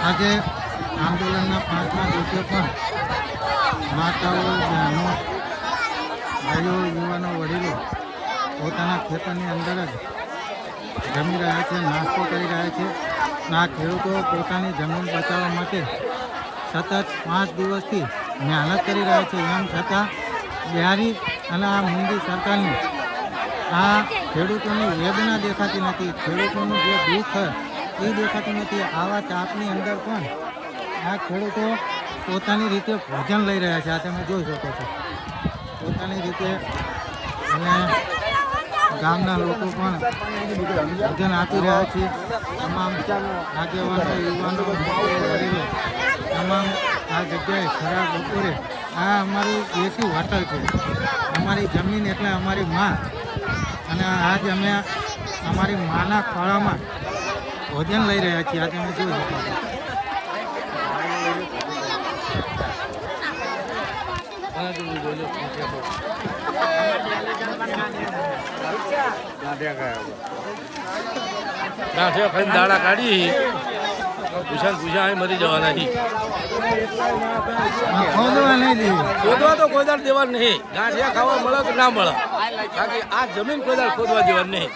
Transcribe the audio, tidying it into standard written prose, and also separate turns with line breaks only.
આજે આંદોલનના 5મા દિવસે પણ માતાઓ, બહેનો, ભાઈઓ, યુવાનો, વડીલો પોતાના ખેતરની અંદર જ જમી રહ્યા છે, નાસ્તો કરી રહ્યા છે. આ ખેડૂતો પોતાની જમીન બચાવવા માટે સતત 5 દિવસથી મહેનત કરી રહ્યા છે. એમ છતાં બિહારી અને આ મોદી સરકારની આ ખેડૂતોની વેદના દેખાતી નથી, ખેડૂતોનું જે દુઃખ એ દેખાતું નથી. આવા તાપની અંદર પણ આ ખેડૂતો પોતાની રીતે ભોજન લઈ રહ્યા છે. આ તમે જોઈ શકો છો પોતાની રીતે. અને ગામના લોકો પણ ભોજન આપી રહ્યા છે. તમામ આગેવાનો, યુવાનો, વડીલો તમામ આ જગ્યાએ ખરાબ બપોરે આ અમારી દેશી હોટલ છે. અમારી જમીન એટલે અમારી માં, અને આજ અમે અમારી માના ખોળામાં ભોજન લઈ રહ્યા છીએ. આ તમે જોઈ શકો છો.
ગાંઠિયા ખાઈને દાડા કાઢી પૂછા મરી જવાના
ખોદવા નહીં દે,
ખોદવા તો કોઈ દાડ દેવા નહીં. ગાંઠિયા ખાવા મળે કે ના મળે, કારણ કે આ જમીન કોઈ દાડ ખોદવા દેવા નહીં.